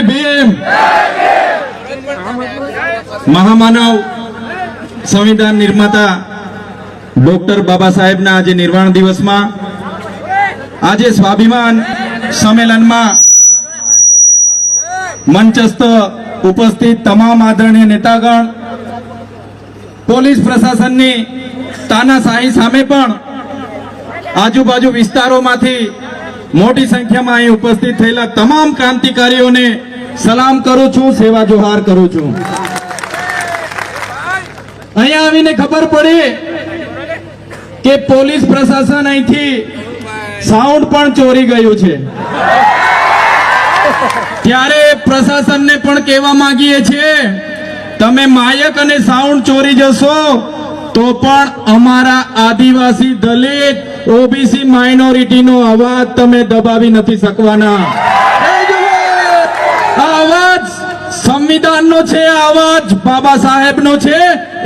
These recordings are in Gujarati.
ભીમ મહામાનવ સંવિધાન નિર્માતા ડોક્ટર બાબા સાહેબના આજે નિર્વાણ દિવસમાં આજે સ્વાભિમાન સંમેલનમાં મંચસ્થ ઉપસ્થિત તમામ આદરણીય નેતાગણ, પોલીસ પ્રશાસનની તાનાશાહી સામે પણ આજુબાજુ વિસ્તારોમાંથી મોટી સંખ્યામાં અહીં ઉપસ્થિત થયેલા તમામ ક્રાંતિકારીઓને સલામ કરું છું, સેવા જોહાર કરું છું। અહીંયા આવીને ખબર પડી કે પોલીસ પ્રશાસન અહીંથી સાઉન્ડ પણ ચોરી ગયું છે, ત્યારે પ્રશાસનને પણ કહેવા માંગીએ છીએ, તમે માયક અને સાઉન્ડ ચોરી જશો તો પણ અમારા આદિવાસી, દલિત, ઓબીસી માઇનોરિટીનો અવાજ તમે દબાવી નથી શકવાના। આ અવાજ સંવિધાનનો છે, આ અવાજ બાબા સાહેબનો છે,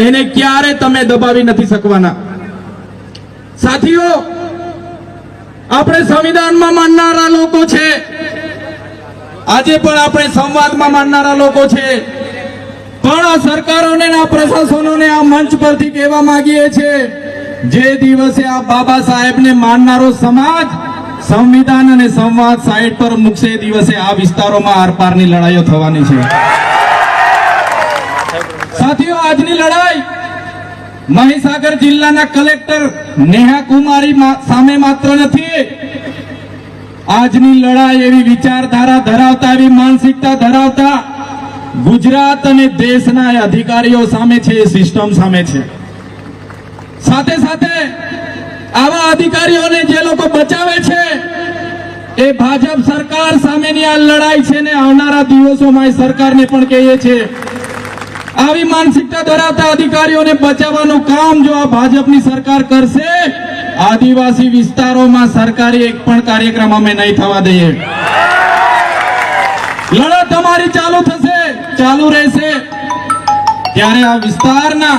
એને ક્યારે તમે દબાવી નથી શકવાના। સાથીઓ, આપણે સંવિધાનમાં માનનારા લોકો છે, આજે પણ આપણે સંવાદમાં માનનારા લોકો છે, પણ આ સરકારોને આ પ્રશાસનોને આ મંચ પરથી કહેવા માંગીએ છીએ, જે દિવસે આ બાબા સાહેબને માનનારો સમાજ સંવિધાન અને સંવાદ સાઈડ પર મૂકશે, દિવસે આ વિસ્તારોમાં આરપારની લડાઈઓ થવાની છે। સાથીઓ, આજની લડાઈ મહીસાગર જિલ્લાના કલેક્ટર નેહા કુમારી સામે માત્ર નથી, આજની લડાઈ એવી વિચારધારા ધરાવતા, એવી માનસિકતા ધરાવતા ગુજરાત અને દેશના અધિકારીઓ સામે છે, સિસ્ટમ સામે છે। સાથે સાથે આવા અધિકારીઓને જે લોકો બચાવે છે એ ભાજપ સરકાર સામેની આ લડાઈ છે ને આવનારા દિવસોમાં સરકારને પણ કહીએ છીએ, આવી માનસિકતા ધરાવતા અધિકારીઓને બચાવવાનું કામ જો આ ભાજપની સરકાર કરશે, આદિવાસી વિસ્તારોમાં સરકારી એક પણ કાર્યક્રમ અમે નહીં થવા દઈએ। લડત અમારી ચાલુ થશે, ચાલુ રહેશે। ત્યારે આ વિસ્તારના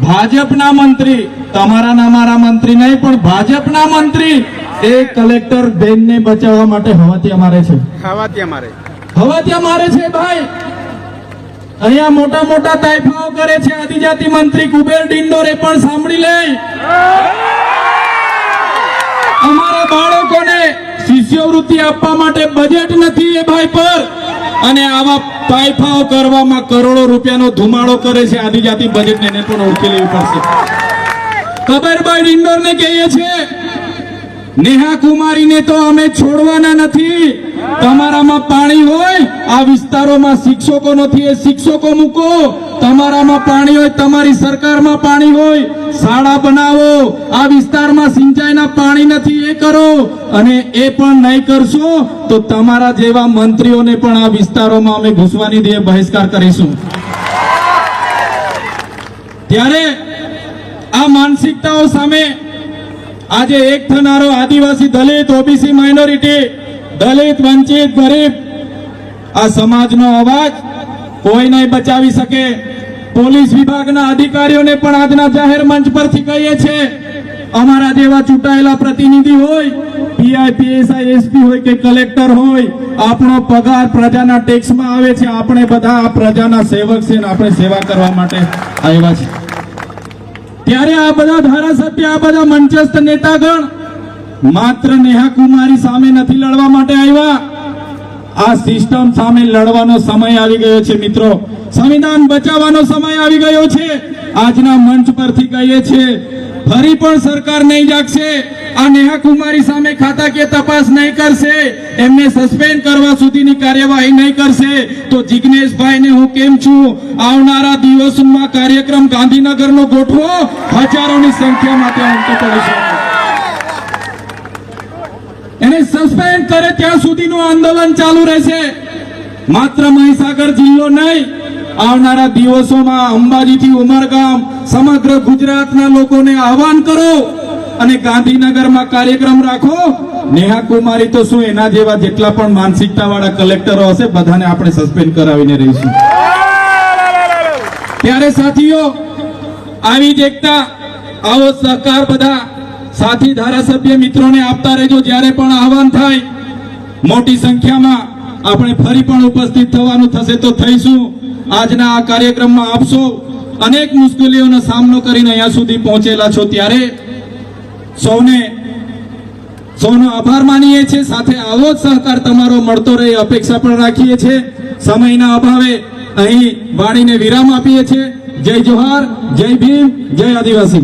ભાજપના મંત્રી, તમારા ના મારા મંત્રી નહીં, પણ ભાજપના મંત્રી એ કલેક્ટર બેનને બચાવવા માટે હવાતિયા મારે છે, હવાતિયા મારે છે ભાઈ। અહીંયા મોટા મોટા તાઇફાઓ કરે છે આદિજાતિ મંત્રી કુબેર ડિંડોરે, પણ સાંભળી લે, અમારા બાળકોને શિષ્યવૃત્તિ આપવા માટે બજેટ નથી એ ભાઈ પર, અને આવા તાઇફાઓ કરવામાં કરોડો રૂપિયાનો ધુમાડો કરે છે આદિજાતિ બજેટને, એને પણ ઓળખી લેવી પડશે। કબરભાઈ ડિંડોરને કહીએ છીએ, નેહા કુમારીને તો અમે છોડવાના નથી। તમારામાં પાણી હોય, આ વિસ્તારોમાં શિક્ષકો નથી, એ શિક્ષકો મૂકો। તમારામાં પાણી હોય, તમારી સરકારમાં પાણી હોય, શાળા બનાવો। આ વિસ્તારમાં સિંચાઈના પાણી નથી, એ કરો, અને એ પણ નહીં કરશો તો તમારા જેવા મંત્રીઓને પણ આ વિસ્તારોમાં અમે ઘૂસવાની દે બહિષ્કાર કરીશું। ત્યારે આ માનસિકતાઓ સામે આજે એક થનારો આદિવાસી, દલિત, ઓબીસી માઇનોરિટી, દલિત, વંચિત, ગરીબ, આ સમાજનો અવાજ કોઈ નહીં બચાવી શકે। પોલીસ વિભાગના અધિકારીઓને પણ આજના જાહેર મંચ પરથી કહીએ છીએ, અમારા જેવા ચૂંટાયેલા પ્રતિનિધિ હોય, પીઆઈ, પીએસઆઈ, એસપી હોય કે કલેક્ટર હોય, આપણો પગાર પ્રજાના ટેક્સમાં આવે છે, આપણે બધા આ પ્રજાના સેવક છે અને આપણે સેવા કરવા માટે આવ્યા છે। ત્યારે આ બધા ધારાસભ્ય, આ બધા મંચસ્થ નેતાગણ માત્ર નેહા કુમારી સામે નથી લડવા માટે આવ્યા, આ સિસ્ટમ સામે લડવાનો સમય આવી ગયો છે મિત્રો। સંવિધાન બચાવવાનો સમય આવી ગયો છે। આજના મંચ પરથી કહીએ છીએ, ફરી પણ સરકાર નહીં જાગશે, આ નેહા કુમારી સામે ખાતાકીય તપાસ નહીં કરશે, એમને સસ્પેન્ડ કરવા સુધીની કાર્યવાહી નહીં કરશે, તો જિગ્નેશભાઈને હું કેમ છું, આવનારા દિવસોમાં કાર્યક્રમ ગાંધીનગરનો ગોઠવો, હજારોની સંખ્યામાં ત્યાં ઉમટી પડીશું। એને સસ્પેન્ડ કરે ત્યાં સુધીનું આંદોલન ચાલુ રહેશે। માત્ર મહીસાગર જિલ્લો નહીં, આવનારા દિવસોમાં અંબાજીથી ઉમરગામ, સમગ્ર ગુજરાતના લોકોને આહવાન કરો અને ગાંધીનગરમાં કાર્યક્રમ રાખો। નેહા કુમારી તો શું, એના જેવા જેટલા પણ માનસિકતા વાળા કલેક્ટરો હશે, બધાને આપણે સસ્પેન્ડ કરાવીને રહીશું। ત્યારે સાથીઓ, આવી જ એકતા, આવો સહકાર બધા સાથી ધારાસભ્ય મિત્રોને આપતા રહેજો। જ્યારે પણ આહવાન થાય, મોટી સંખ્યામાં આપણે ફરી પણ ઉપસ્થિત થવાનું થશે તો થઈશું. આજના આ કાર્યક્રમમાં આપ સૌ અનેક મુશ્કેલીઓનો સામનો કરીને અહીંયા સુધી પહોંચેલા છો, ત્યારે સૌનો આભાર માનીએ છીએ. સાથે આવો જ સહકાર તમારો મળતો રહે અપેક્ષા પણ રાખીએ છીએ. સમયના અભાવે અહીં વાણીને વિરામ આપીએ છીએ. જય જોહાર, જય ભીમ, જય આદિવાસી.